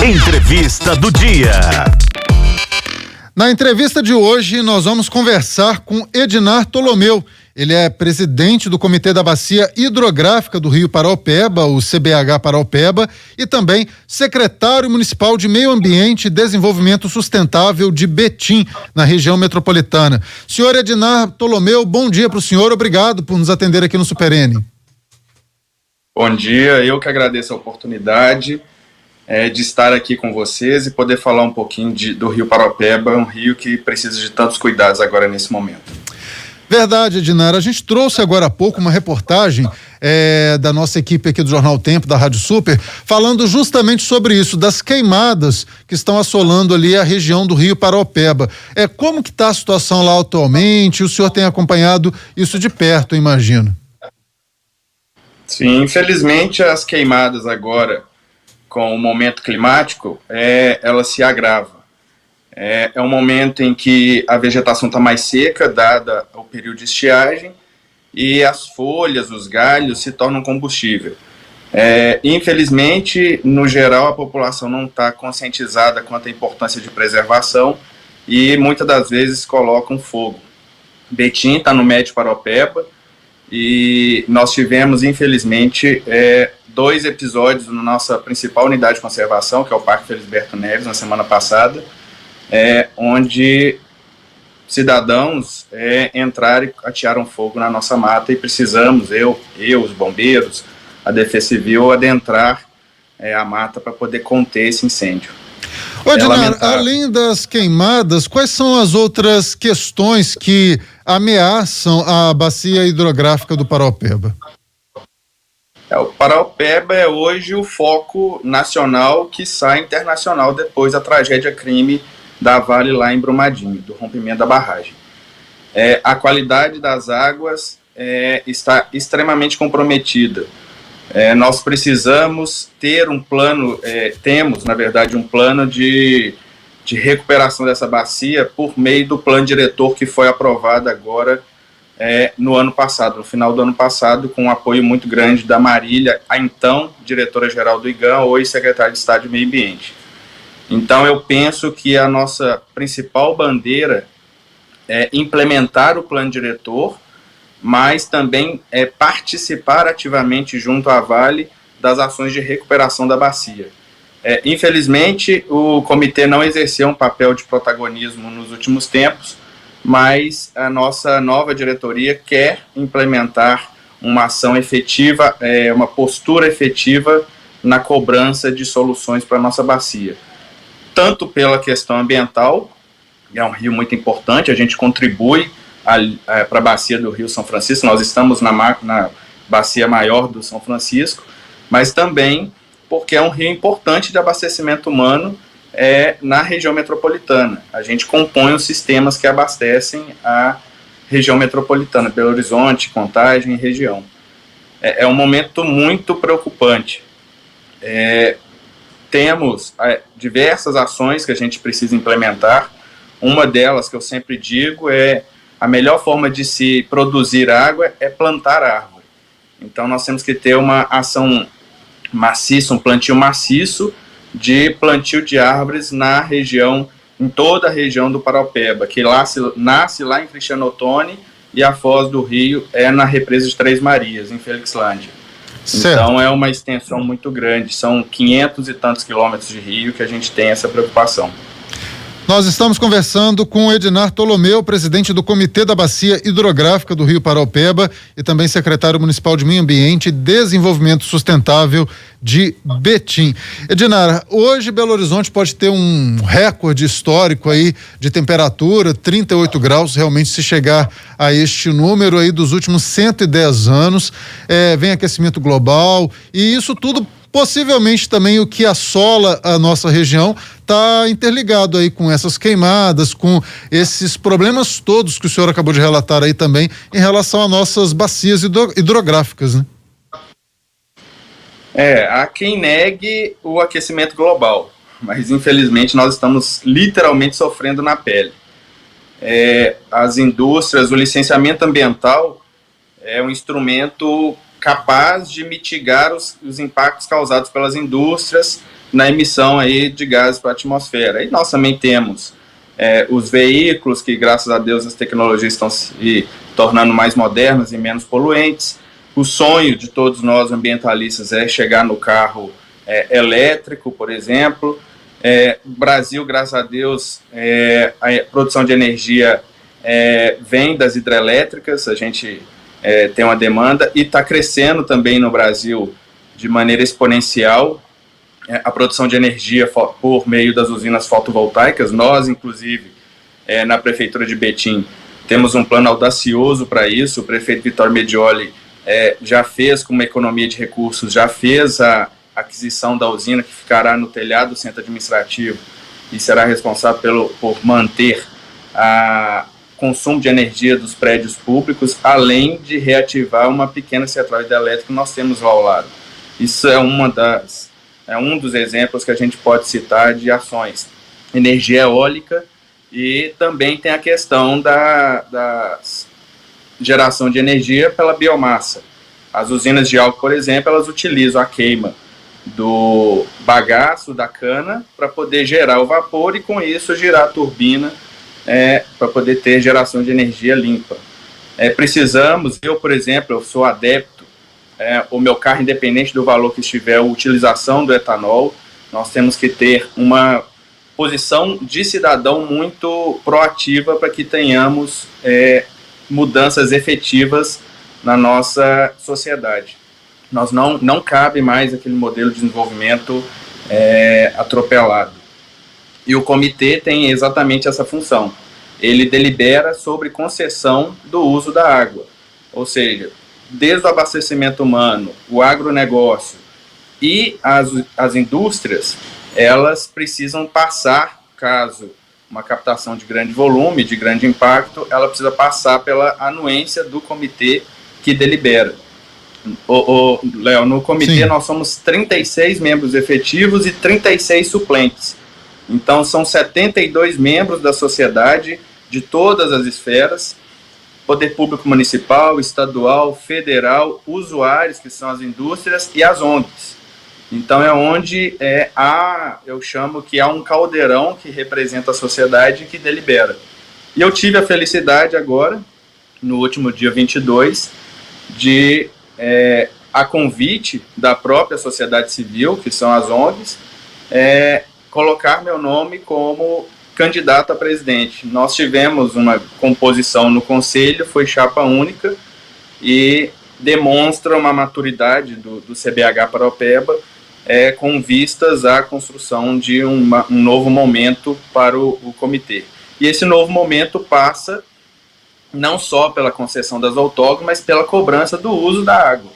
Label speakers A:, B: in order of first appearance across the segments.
A: Entrevista do dia.
B: Na entrevista de hoje, nós vamos conversar com Edinar Tolomeu. Ele é presidente do Comitê da Bacia Hidrográfica do Rio Paraopeba, o CBH Paraopeba, e também secretário municipal de Meio Ambiente e Desenvolvimento Sustentável de Betim, na região metropolitana. Senhor Edinar Tolomeu, bom dia para o senhor, obrigado por nos atender aqui no Super N.
C: Bom dia, eu que agradeço a oportunidade de estar aqui com vocês e poder falar um pouquinho do Rio Paraopeba, um rio que precisa de tantos cuidados agora nesse momento.
B: Verdade, Edinar. A gente trouxe agora há pouco uma reportagem da nossa equipe aqui do Jornal Tempo, da Rádio Super, falando justamente sobre isso, das queimadas que estão assolando ali a região do Rio Paraopeba. Como que está a situação lá atualmente? O senhor tem acompanhado isso de perto, eu imagino.
C: Sim, infelizmente as queimadas agora, com o momento climático, ela se agrava. É um momento em que a vegetação está mais seca, dada o período de estiagem, e as folhas, os galhos se tornam combustível. Infelizmente, no geral, a população não está conscientizada quanto à importância de preservação e muitas das vezes colocam fogo. Betim está no Médio Paraopeba e nós tivemos, infelizmente, 2 episódios na nossa principal unidade de conservação, que é o Parque Felisberto Neves, na semana passada, onde cidadãos entraram e atearam fogo na nossa mata e precisamos, eu, os bombeiros, a Defesa Civil, adentrar a mata para poder conter esse incêndio.
B: Edinar, além das queimadas, quais são as outras questões que ameaçam a bacia hidrográfica do Paraopeba?
C: O Paraopeba é hoje o foco nacional, quiçá internacional, depois da tragédia crime da Vale lá em Brumadinho, do rompimento da barragem. A qualidade das águas está extremamente comprometida. Nós precisamos ter um plano, temos, na verdade, um plano de recuperação dessa bacia por meio do plano diretor que foi aprovado agora no ano passado, no final do ano passado, com um apoio muito grande da Marília, a então diretora-geral do IGAM, hoje secretária de Estado de Meio Ambiente. Então, eu penso que a nossa principal bandeira é implementar o plano diretor, mas também participar ativamente junto à Vale das ações de recuperação da bacia. Infelizmente, o comitê não exerceu um papel de protagonismo nos últimos tempos, mas a nossa nova diretoria quer implementar uma ação efetiva, uma postura efetiva na cobrança de soluções para a nossa bacia. Tanto pela questão ambiental, é um rio muito importante, a gente contribui para a bacia do Rio São Francisco, nós estamos na bacia maior do São Francisco, mas também porque é um rio importante de abastecimento humano na região metropolitana. A gente compõe os sistemas que abastecem a região metropolitana, Belo Horizonte, Contagem e região. É um momento muito preocupante. Temos diversas ações que a gente precisa implementar. Uma delas, que eu sempre digo, a melhor forma de se produzir água é plantar árvore. Então, nós temos que ter uma ação maciça, um plantio maciço de plantio de árvores na região, em toda a região do Paraopeba, que nasce lá em Cristiano Ottoni e a foz do rio é na represa de Três Marias, em Felixlândia. Certo. Então é uma extensão muito grande, são 500 e tantos quilômetros de rio que a gente tem essa preocupação.
B: Nós estamos conversando com o Edinar Tolomeu, presidente do Comitê da Bacia Hidrográfica do Rio Paraopeba e também secretário municipal de Meio Ambiente e Desenvolvimento Sustentável de Betim. Edinar, hoje Belo Horizonte pode ter um recorde histórico aí de temperatura, 38 graus, realmente se chegar a este número aí dos últimos 110 anos, vem aquecimento global e isso tudo possivelmente também o que assola a nossa região está interligado aí com essas queimadas, com esses problemas todos que o senhor acabou de relatar aí também em relação a nossas bacias hidrográficas, né?
C: Há quem negue o aquecimento global, mas infelizmente nós estamos literalmente sofrendo na pele. As indústrias, o licenciamento ambiental é um instrumento capaz de mitigar os impactos causados pelas indústrias na emissão aí de gases para a atmosfera. E nós também temos os veículos, que graças a Deus as tecnologias estão se tornando mais modernas e menos poluentes. O sonho de todos nós ambientalistas é chegar no carro elétrico, por exemplo. O Brasil, graças a Deus, a produção de energia vem das hidrelétricas, a gente tem uma demanda e está crescendo também no Brasil de maneira exponencial a produção de energia por meio das usinas fotovoltaicas. Nós, inclusive, na Prefeitura de Betim, temos um plano audacioso para isso. O prefeito Vitório Medioli já fez, com uma economia de recursos, já fez a aquisição da usina que ficará no telhado do centro administrativo e será responsável por manter o consumo de energia dos prédios públicos, além de reativar uma pequena central hidrelétrica que nós temos lá ao lado. Isso é um dos exemplos que a gente pode citar de ações. Energia eólica, e também tem a questão da geração de energia pela biomassa. As usinas de álcool, por exemplo, elas utilizam a queima do bagaço da cana para poder gerar o vapor e, com isso, girar a turbina para poder ter geração de energia limpa. Precisamos, por exemplo, eu sou adepto, o meu carro, independente do valor que estiver, a utilização do etanol, nós temos que ter uma posição de cidadão muito proativa para que tenhamos mudanças efetivas na nossa sociedade. Nós não cabe mais aquele modelo de desenvolvimento atropelado. E o comitê tem exatamente essa função. Ele delibera sobre concessão do uso da água, ou seja, desde o abastecimento humano, o agronegócio e as indústrias, elas precisam passar, caso uma captação de grande volume, de grande impacto, ela precisa passar pela anuência do comitê que delibera. Léo, no comitê Sim. Nós somos 36 membros efetivos e 36 suplentes. Então, são 72 membros da sociedade, de todas as esferas, poder público municipal, estadual, federal, usuários, que são as indústrias, e as ONGs. Então, é onde eu chamo que há um caldeirão que representa a sociedade e que delibera. E eu tive a felicidade agora, no último dia 22, de, a convite da própria sociedade civil, que são as ONGs, colocar meu nome como candidato a presidente. Nós tivemos uma composição no conselho, foi chapa única, e demonstra uma maturidade do CBH Paraupeba, com vistas à construção de um novo momento para o comitê. E esse novo momento passa não só pela concessão das outorgas, mas pela cobrança do uso da água.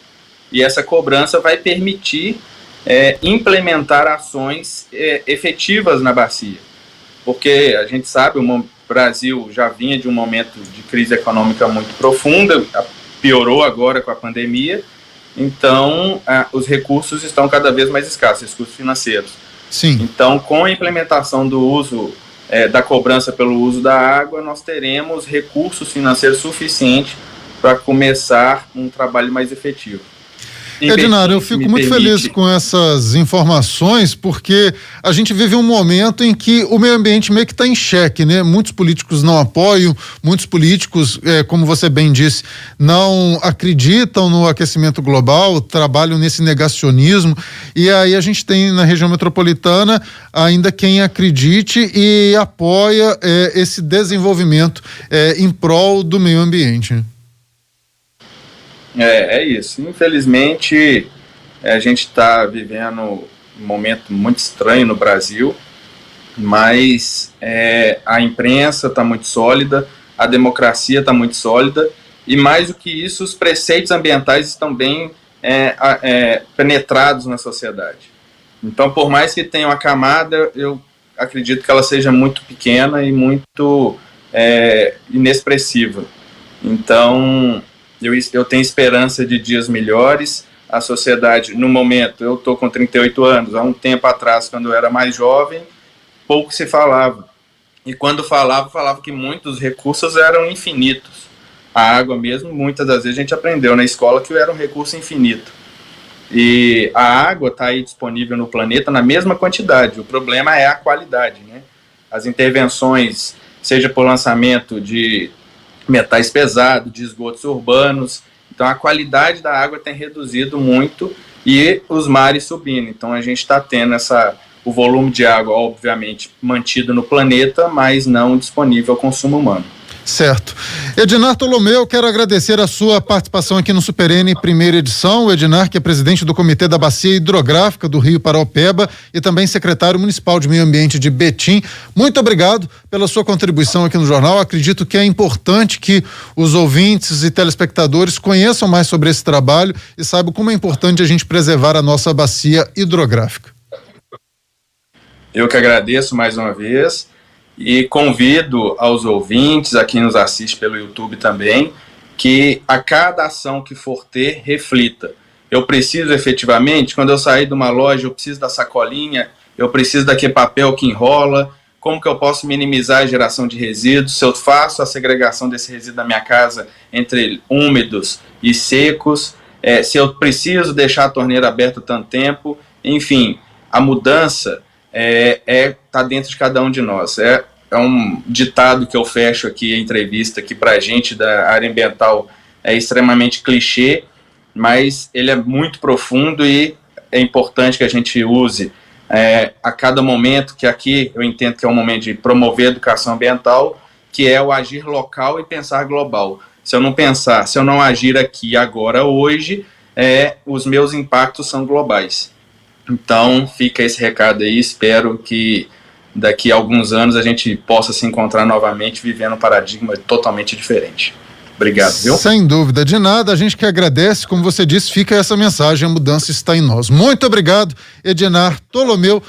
C: E essa cobrança vai permitir implementar ações efetivas na bacia. Porque a gente sabe, o Brasil já vinha de um momento de crise econômica muito profunda, piorou agora com a pandemia, então os recursos estão cada vez mais escassos, recursos financeiros.
B: Sim.
C: Então, com a implementação do uso, da cobrança pelo uso da água, nós teremos recursos financeiros suficientes para começar um trabalho mais efetivo.
B: Edinaro, eu fico muito feliz com essas informações, porque a gente vive um momento em que o meio ambiente meio que está em xeque, né? Muitos políticos não apoiam, muitos políticos, como você bem disse, não acreditam no aquecimento global, trabalham nesse negacionismo, e aí a gente tem na região metropolitana ainda quem acredite e apoia esse desenvolvimento em prol do meio ambiente.
C: É isso. Infelizmente, a gente está vivendo um momento muito estranho no Brasil, mas a imprensa está muito sólida, a democracia está muito sólida, e mais do que isso, os preceitos ambientais estão bem penetrados na sociedade. Então, por mais que tenha uma camada, eu acredito que ela seja muito pequena e muito inexpressiva. Então, eu tenho esperança de dias melhores. A sociedade, no momento, eu estou com 38 anos, há um tempo atrás, quando eu era mais jovem, pouco se falava. E quando falava que muitos recursos eram infinitos. A água mesmo, muitas das vezes a gente aprendeu na escola que era um recurso infinito. E a água está aí disponível no planeta na mesma quantidade. O problema é a qualidade, né? As intervenções, seja por lançamento de metais pesados, de esgotos urbanos, então a qualidade da água tem reduzido muito e os mares subindo. Então a gente está tendo o volume de água, obviamente, mantido no planeta, mas não disponível ao consumo humano.
B: Certo. Ednar Tolomeu, quero agradecer a sua participação aqui no Super N primeira edição. O Ednar, que é presidente do Comitê da Bacia Hidrográfica do Rio Paraopeba e também secretário municipal de Meio Ambiente de Betim. Muito obrigado pela sua contribuição aqui no jornal. Acredito que é importante que os ouvintes e telespectadores conheçam mais sobre esse trabalho e saibam como é importante a gente preservar a nossa bacia hidrográfica.
C: Eu que agradeço mais uma vez. E convido aos ouvintes, a quem nos assiste pelo YouTube também, que a cada ação que for ter, reflita. Eu preciso efetivamente, quando eu sair de uma loja, eu preciso da sacolinha, eu preciso daquele papel que enrola, como que eu posso minimizar a geração de resíduos, se eu faço a segregação desse resíduo na minha casa entre úmidos e secos, se eu preciso deixar a torneira aberta tanto tempo, enfim, a mudança tá dentro de cada um de nós. É um ditado que eu fecho aqui, a entrevista, que para a gente da área ambiental é extremamente clichê, mas ele é muito profundo e é importante que a gente use a cada momento, que aqui eu entendo que é um momento de promover a educação ambiental, que é o agir local e pensar global. Se eu não agir aqui agora, hoje, os meus impactos são globais. Então, fica esse recado aí, espero que daqui a alguns anos a gente possa se encontrar novamente vivendo um paradigma totalmente diferente. Obrigado, viu?
B: Sem dúvida de nada, a gente que agradece, como você disse, fica essa mensagem, a mudança está em nós. Muito obrigado, Ednar Tolomeu.